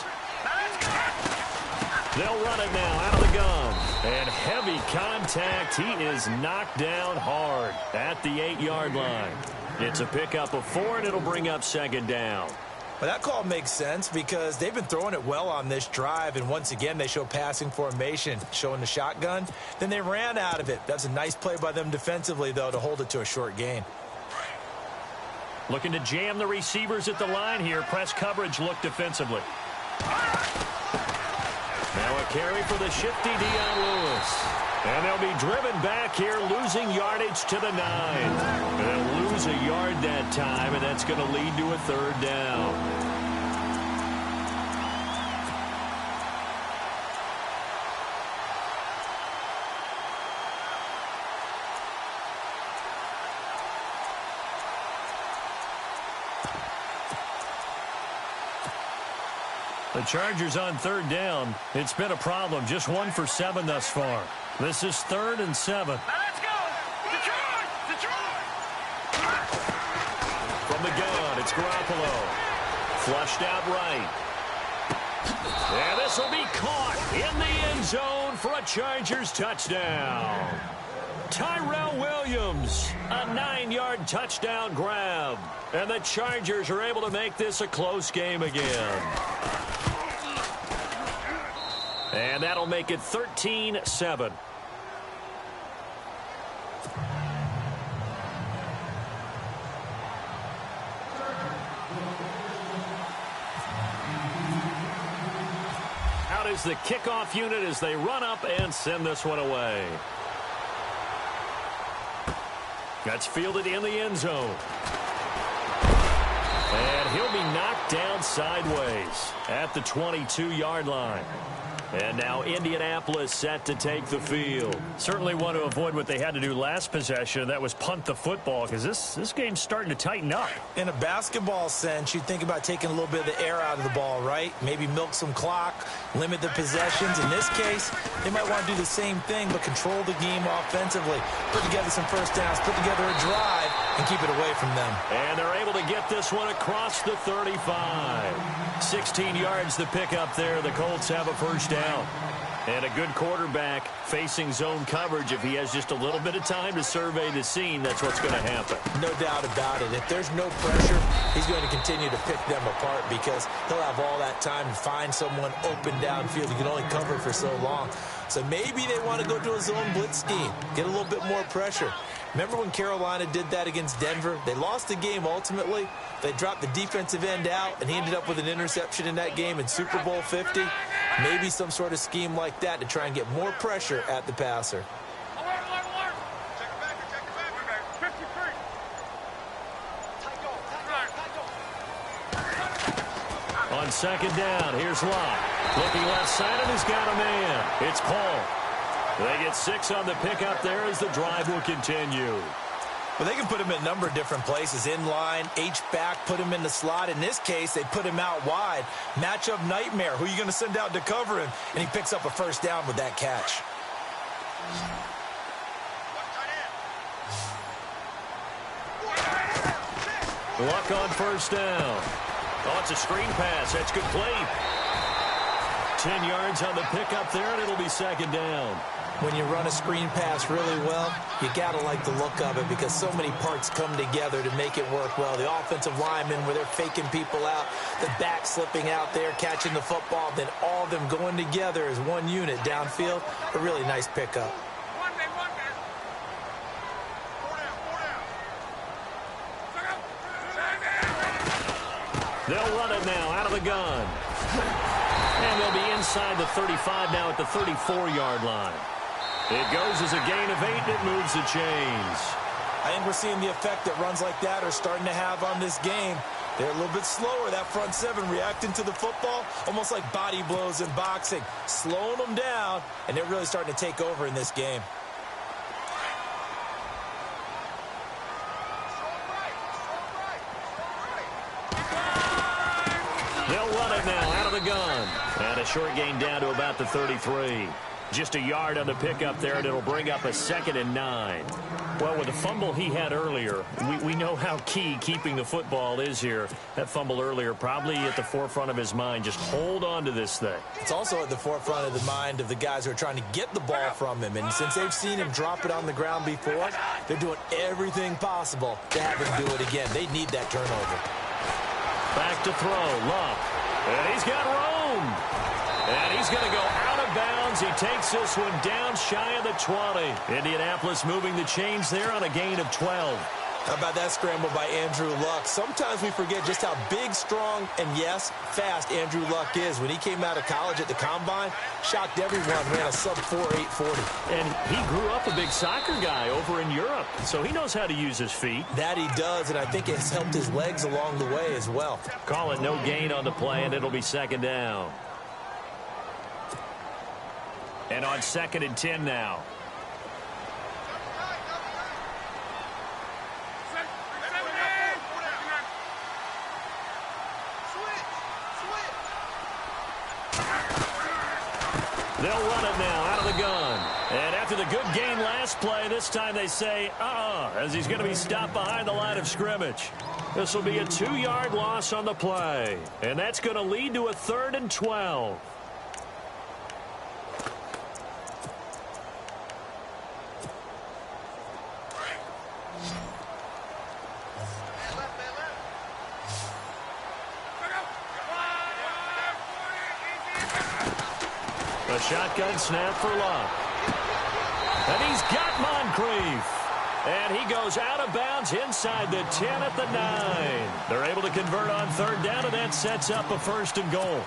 They'll run it now out of the gun. And heavy contact. He is knocked down hard at the 8-yard line. It's a pickup of 4, and it'll bring up 2nd down. Well, that call makes sense because they've been throwing it well on this drive, and once again they show passing formation, showing the shotgun. Then they ran out of it. That's a nice play by them defensively, though, to hold it to a short gain. Looking to jam the receivers at the line here. Press coverage look defensively. Now a carry for the shifty Dion Lewis. And they'll be driven back here, losing yardage to the 9. And they'll lose a yard that time, and that's going to lead to a 3rd down. The Chargers on 3rd down. It's been a problem. Just 1 for 7 thus far. This is 3rd and 7. Now let's go! Detroit! Detroit! From the gun, it's Garoppolo. Flushed out right. And this will be caught in the end zone for a Chargers touchdown. Tyrell Williams, a 9-yard touchdown grab. And the Chargers are able to make this a close game again. And that'll make it 13-7. Out is the kickoff unit as they run up and send this one away. That's fielded in the end zone. And he'll be knocked down sideways at the 22-yard line. And now Indianapolis set to take the field. Certainly want to avoid what they had to do last possession. That was punt the football, because this game's starting to tighten up. In a basketball sense, you think about taking a little bit of the air out of the ball, right? Maybe milk some clock, limit the possessions. In this case, they might want to do the same thing, but control the game offensively. Put together some first downs, put together a drive, and keep it away from them. And they're able to get this one across the 35. 16 yards to pick up there. The Colts have a first down. And a good quarterback facing zone coverage. If he has just a little bit of time to survey the scene, that's what's going to happen. No doubt about it. If there's no pressure, he's going to continue to pick them apart because he'll have all that time to find someone open downfield. He can only cover for so long. So maybe they want to go to a zone blitz scheme, get a little bit more pressure. Remember when Carolina did that against Denver? They lost the game ultimately. They dropped the defensive end out, and he ended up with an interception in that game in Super Bowl 50. Maybe some sort of scheme like that to try and get more pressure at the passer. Alert! Check it back, 53. On second down, here's Locke. Looking left side, and he's got a man. It's Paul. They get 6 on the pickup there as the drive will continue. Well, they can put him in a number of different places. In line, H-back, put him in the slot. In this case, they put him out wide. Matchup nightmare. Who are you going to send out to cover him? And he picks up a first down with that catch. Luck on first down. Oh, it's a screen pass. That's complete. 10 yards on the pickup there, and it'll be second down. When you run a screen pass really well, you got to like the look of it because so many parts come together to make it work well. The offensive linemen, where they're faking people out, the back slipping out there, catching the football, then all of them going together as one unit downfield. A really nice pickup. They'll run it now out of the gun. And they'll be inside the 35 now at the 34-yard line. It goes as a gain of 8, and it moves the chains. I think we're seeing the effect that runs like that are starting to have on this game. They're a little bit slower, that front seven, reacting to the football, almost like body blows in boxing, slowing them down, and they're really starting to take over in this game. They'll run it now out of the gun. And a short gain down to about the 33. Just a yard on the pickup there, and it'll bring up a 2nd and 9. Well, with the fumble he had earlier, we know how key keeping the football is here. That fumble earlier probably at the forefront of his mind. Just hold on to this thing. It's also at the forefront of the mind of the guys who are trying to get the ball from him. And since they've seen him drop it on the ground before, they're doing everything possible to have him do it again. They need that turnover. Back to throw, Luck. And he's got room. And he's going to go out of bounds. He takes this one down shy of the 20. Indianapolis moving the chains there on a gain of 12. How about that scramble by Andrew Luck? Sometimes we forget just how big, strong, and, yes, fast Andrew Luck is. When he came out of college at the Combine, shocked everyone, ran a sub-4 840. And he grew up a big soccer guy over in Europe, so he knows how to use his feet. That he does, and I think it's helped his legs along the way as well. Call it no gain on the play, and it'll be second down. And on 2nd and 10 now. They'll run it now out of the gun. And after the good gain last play, this time they say, as he's going to be stopped behind the line of scrimmage. This will be a 2-yard loss on the play. And that's going to lead to a 3rd and 12. A shotgun snap for Luck. And he's got Moncrief. And he goes out of bounds inside the 10 at the 9. They're able to convert on 3rd down, and that sets up a 1st and goal.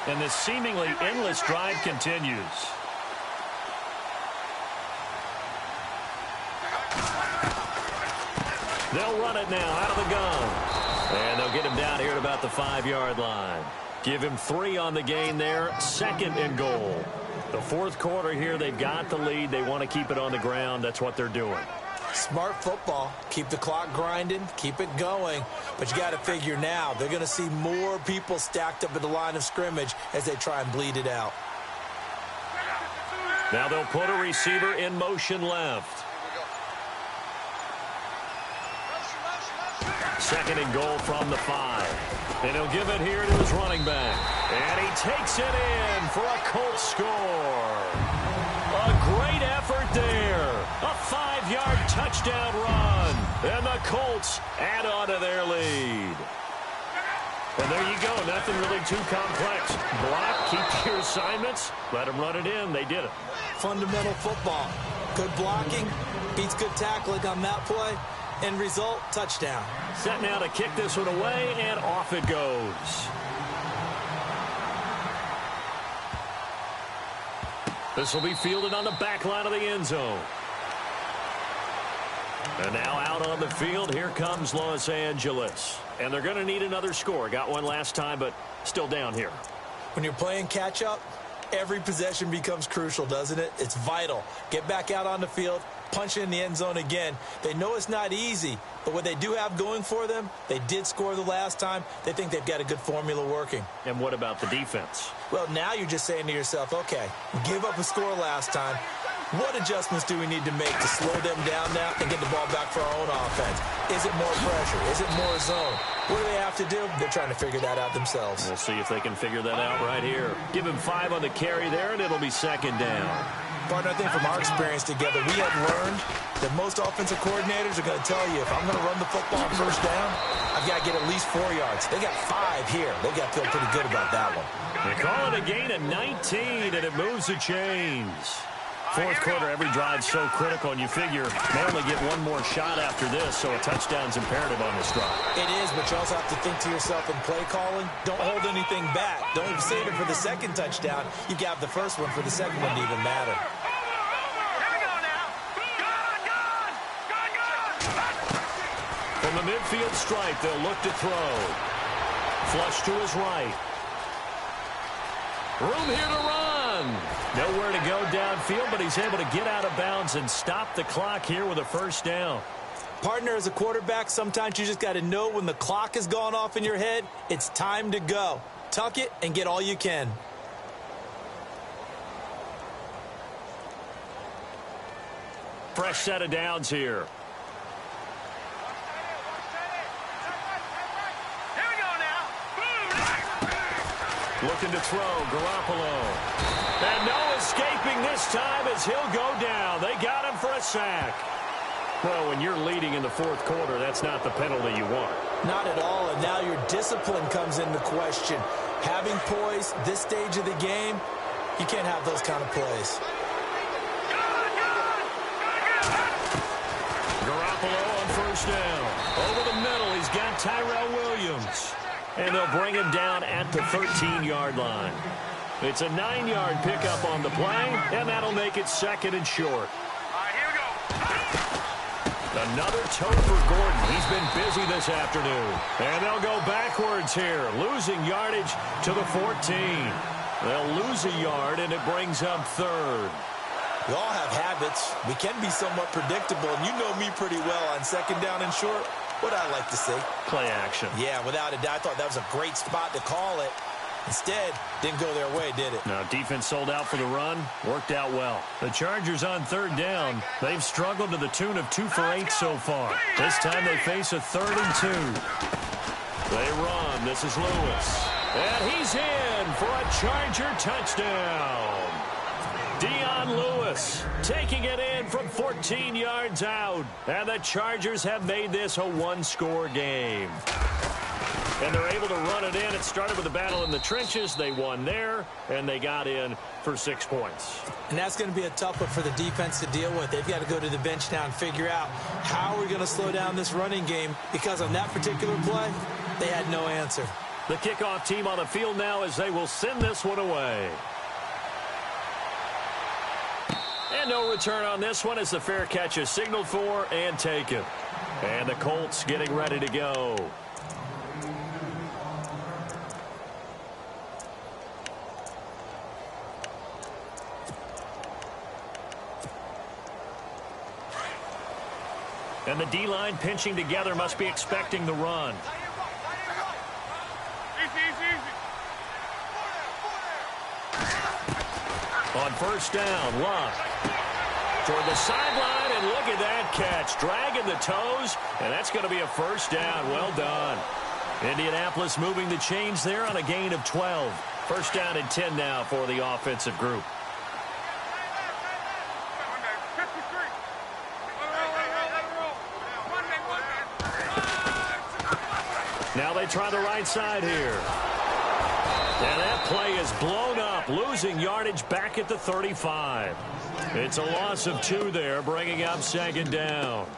And this seemingly endless drive continues. They'll run it now out of the gun. And they'll get him down here at about the 5-yard line. Give him 3 on the gain there, 2nd and goal. The 4th quarter here, they've got the lead. They want to keep it on the ground. That's what they're doing. Smart football. Keep the clock grinding. Keep it going. But you got to figure now, they're going to see more people stacked up at the line of scrimmage as they try and bleed it out. Now they'll put a receiver in motion left. 2nd and goal from the 5. And he'll give it here to his running back. And he takes it in for a Colts score. A great effort there. A 5-yard touchdown run. And the Colts add on to their lead. And there you go. Nothing really too complex. Block, keep your assignments, let them run it in. They did it. Fundamental football. Good blocking beats good tackling on that play. End result, touchdown. Set now to kick this one away, and off it goes. This will be fielded on the back line of the end zone. And now out on the field, here comes Los Angeles. And they're going to need another score. Got one last time, but still down here. When you're playing catch-up, Every possession becomes crucial, doesn't it? It's vital. Get back out on the field, punch it in the end zone again. They know it's not easy, but what they do have going for them, they did score the last time. They think they've got a good formula working. And what about the defense? Well, now you're just saying to yourself, okay, we gave up a score last time. What adjustments do we need to make to slow them down now and get the ball back for our own offense? Is it more pressure? Is it more zone? What do they have to do? They're trying to figure that out themselves. We'll see if they can figure that out right here. Give him 5 on the carry there, and it'll be second down. Partner, I think from our experience together, we have learned that most offensive coordinators are going to tell you, if I'm going to run the football on first down, I've got to get at least 4 yards. They got 5 here. They got to feel pretty good about that one. They call it a gain of 19, and it moves the chains. Fourth quarter, every drive's so critical, and you figure they only get one more shot after this, so a touchdown's imperative on this drive. It is, but you also have to think to yourself in play calling, don't hold anything back. Don't save it for the second touchdown. You got the first one for the second one to even matter. From the midfield stripe, they'll look to throw. Flush to his right. Room here to run. Nowhere to go downfield, but he's able to get out of bounds and stop the clock here with a first down. Partner, as a quarterback, sometimes you just got to know when the clock has gone off in your head, it's time to go. Tuck it and get all you can. Fresh set of downs here. Looking to throw, Garoppolo. And no escaping this time as he'll go down. They got him for a sack. Well, when you're leading in the fourth quarter, that's not the penalty you want. Not at all, and now your discipline comes into question. Having poise this stage of the game, you can't have those kind of plays. Garoppolo on first down. Over the middle, he's got Tyrell Williams. And they'll bring him down at the 13-yard line. It's a 9-yard pickup on the play, and that'll make it second and short. All right, here we go. Another toe for Gordon. He's been busy this afternoon. And they'll go backwards here, losing yardage to the 14. They'll lose a yard, and it brings up third. We all have habits. We can be somewhat predictable, and you know me pretty well on second down and short. What I like to see. Play action. Yeah, without a doubt, I thought that was a great spot to call it. Instead, didn't go their way, did it? Now, defense sold out for the run. Worked out well. The Chargers on third down. They've struggled to the tune of 2 for 8 so far. This time they face a 3rd and 2. They run. This is Lewis. And he's in for a Charger touchdown. Dion Lewis taking it in from 14 yards out. And the Chargers have made this a 1-score game. And they're able to run it in. It started with a battle in the trenches. They won there, and they got in for 6 points. And that's going to be a tough one for the defense to deal with. They've got to go to the bench now and figure out how are we going to slow down this running game, because on that particular play, they had no answer. The kickoff team on the field now as they will send this one away. And no return on this one as the fair catch is signaled for and taken. And the Colts getting ready to go. And the D-line pinching together, must be expecting the run. On first down, Luck. Toward the sideline, and look at that catch. Dragging the toes, and that's going to be a first down. Well done. Indianapolis moving the chains there on a gain of 12. First down and 10 now for the offensive group. Now they try the right side here. And that play is blown up, losing yardage back at the 35. It's a loss of 2 there, bringing up second down.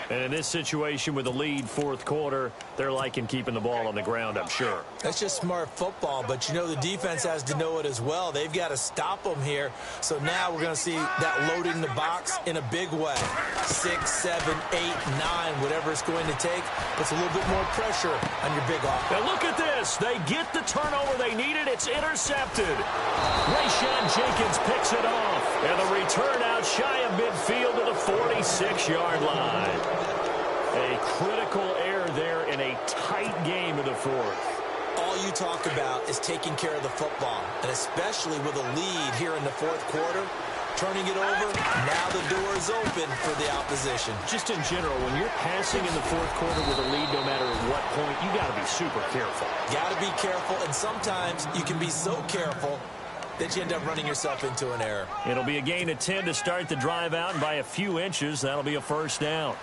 And in this situation with the lead fourth quarter, they're liking keeping the ball on the ground, I'm sure. That's just smart football, but you know the defense has to know it as well. They've got to stop them here. So now we're going to see that loading the box in a big way. 6, 7, 8, 9, whatever it's going to take. Puts a little bit more pressure on your big offense. Now look at this. They get the turnover they needed. It's intercepted. Rayshawn Jenkins picks it off. And the return out shy of midfield to the 46-yard line. A critical error there in a tight game in the fourth. All you talk about is taking care of the football, and especially with a lead here in the fourth quarter, turning it over, now the door is open for the opposition. Just in general, when you're passing in the fourth quarter with a lead, no matter what point, you got to be super careful. Got to be careful, and sometimes you can be so careful that you end up running yourself into an error. It'll be a gain of 10 to start the drive out, and by a few inches, that'll be a first down.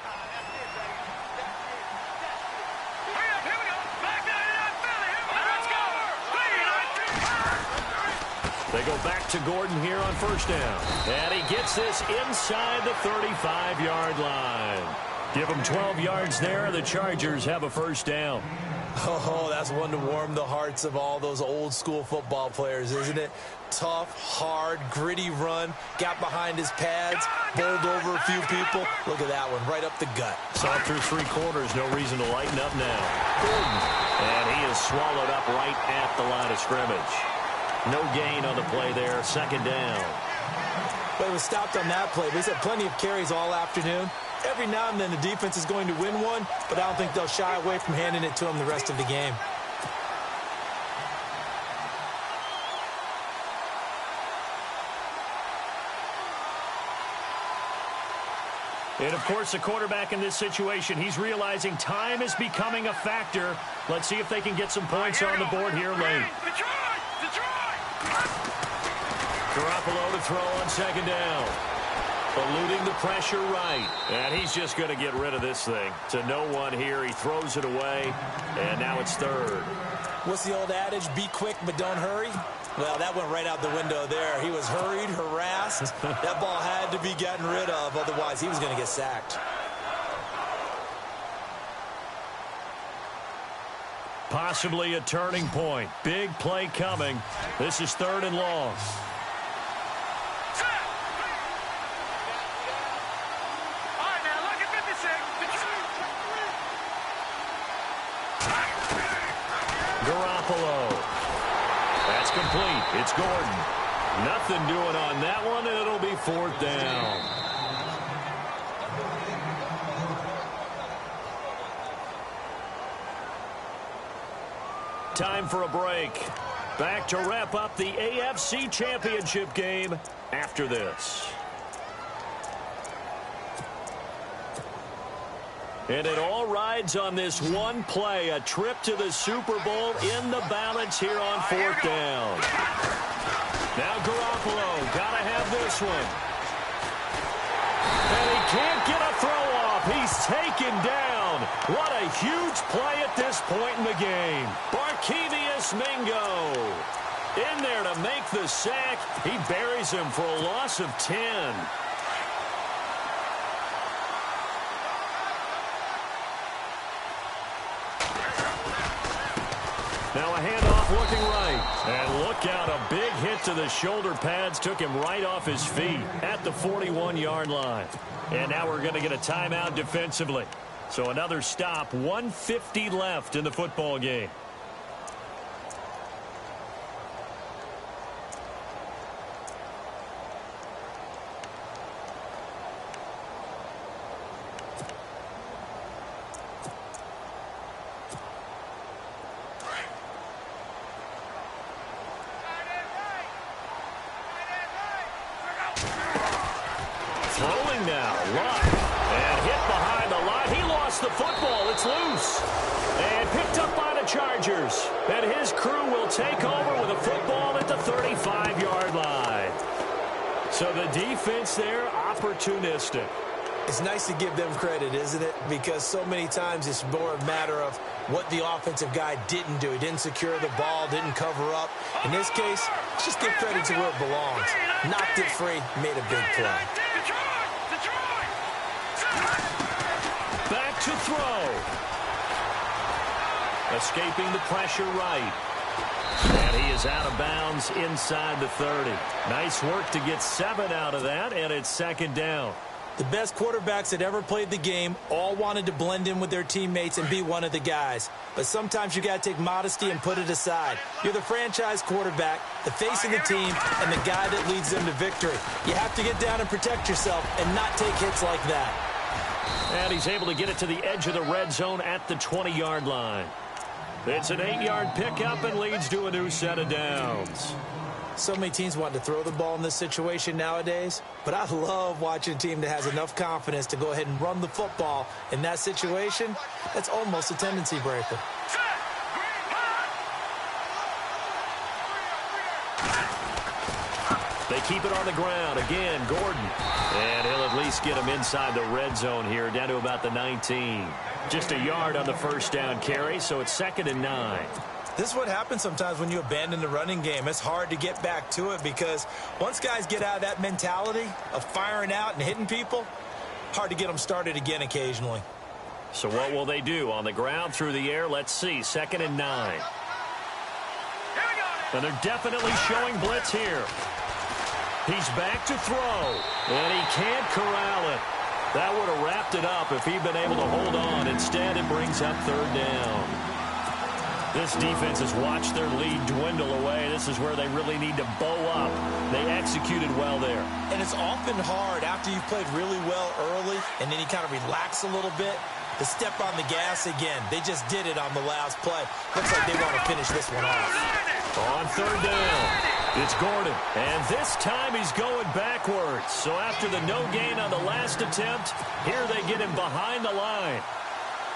They go back to Gordon here on first down. And he gets this inside the 35-yard line. Give him 12 yards there. The Chargers have a first down. Oh, that's one to warm the hearts of all those old-school football players, isn't it? Tough, hard, gritty run. Got behind his pads, bowled over a few people. Look at that one, right up the gut. Saw through three quarters, no reason to lighten up now. Gordon. And he is swallowed up right at the line of scrimmage. No gain on the play there, second down. But it was stopped on that play. He's had plenty of carries all afternoon. Every now and then the defense is going to win one, but I don't think they'll shy away from handing it to him the rest of the game. And, of course, the quarterback in this situation, he's realizing time is becoming a factor. Let's see if they can get some points on the board here late. Garoppolo to throw on second down. Eluding the pressure right. And he's just going to get rid of this thing. To no one here. He throws it away. And now it's third. What's the old adage? Be quick, but don't hurry. Well, that went right out the window there. He was hurried, harassed. That ball had to be gotten rid of. Otherwise, he was going to get sacked. Possibly a turning point. Big play coming. This is third and long. Garoppolo. That's complete. It's Gordon. Nothing doing on that one, and it'll be fourth down. Time for a break. Back to wrap up the AFC Championship game after this. And it all rides on this one play, a trip to the Super Bowl in the balance here on fourth down. Now Garoppolo, gotta have this one. And he can't get a throw off. He's taken down. What a huge play at this point in the game. Barkevious Mingo in there to make the sack. He buries him for a loss of 10. Now a handoff looking right. And look out, a big hit to the shoulder pads. Took him right off his feet at the 41-yard line. And now we're going to get a timeout defensively. So another stop, 1:50 left in the football game. Throwing now, Luck, and hit behind the line. He lost the football. It's loose. And picked up by the Chargers. And his crew will take over with a football at the 35-yard line. So the defense there, opportunistic. It's nice to give them credit, isn't it? Because so many times it's more a matter of what the offensive guy didn't do. He didn't secure the ball, didn't cover up. In this case, let's just give credit to where it belongs. Knocked it free, made a big play. to throw. Escaping the pressure right. And he is out of bounds inside the 30. Nice work to get 7 out of that, and it's second down. The best quarterbacks that ever played the game all wanted to blend in with their teammates and be one of the guys. But sometimes you got to take modesty and put it aside. You're the franchise quarterback, the face of the team, and the guy that leads them to victory. You have to get down and protect yourself and not take hits like that. And he's able to get it to the edge of the red zone at the 20-yard line. It's an 8-yard pickup and leads to a new set of downs. So many teams want to throw the ball in this situation nowadays, but I love watching a team that has enough confidence to go ahead and run the football in that situation. That's almost a tendency breaker. They keep it on the ground. Again, Gordon. And he'll at least get him inside the red zone here, down to about the 19. Just a yard on the first down carry, so it's 2nd and 9. This is what happens sometimes when you abandon the running game. It's hard to get back to it because once guys get out of that mentality of firing out and hitting people, hard to get them started again occasionally. So what will they do? On the ground, through the air, let's see. 2nd and 9. And they're definitely showing blitz here. He's back to throw, and he can't corral it. That would have wrapped it up if he'd been able to hold on. Instead, it brings up 3rd down. This defense has watched their lead dwindle away. This is where they really need to bow up. They executed well there. And it's often hard after you've played really well early and then you kind of relax a little bit to step on the gas again. They just did it on the last play. Looks like they want to finish this one off. On 3rd down, it's Gordon. And this time he's going backwards. So after the no gain on the last attempt, here they get him behind the line.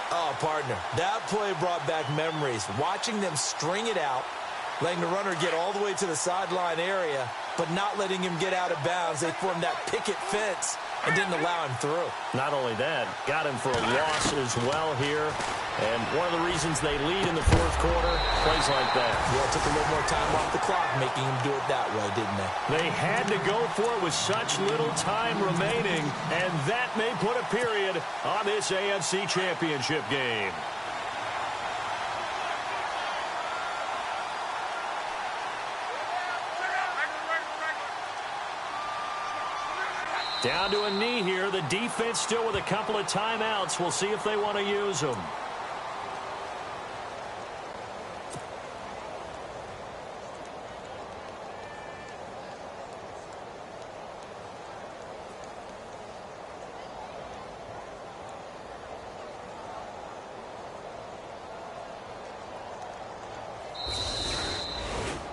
Oh, partner, that play brought back memories. Watching them string it out, letting the runner get all the way to the sideline area, but not letting him get out of bounds. They formed that picket fence and didn't allow him through. Not only that, got him for a loss as well here. And one of the reasons they lead in the 4th quarter, plays like that. Yeah, it took a little more time off the clock, making him do it that way, didn't they? They had to go for it with such little time remaining, and that may put a period on this AFC Championship game. Down to a knee here. The defense still with a couple of timeouts. We'll see if they want to use them.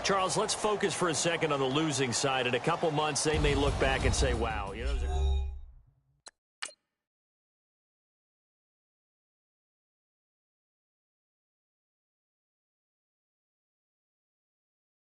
Charles, let's focus for a second on the losing side. In a couple months, they may look back and say, wow, you know,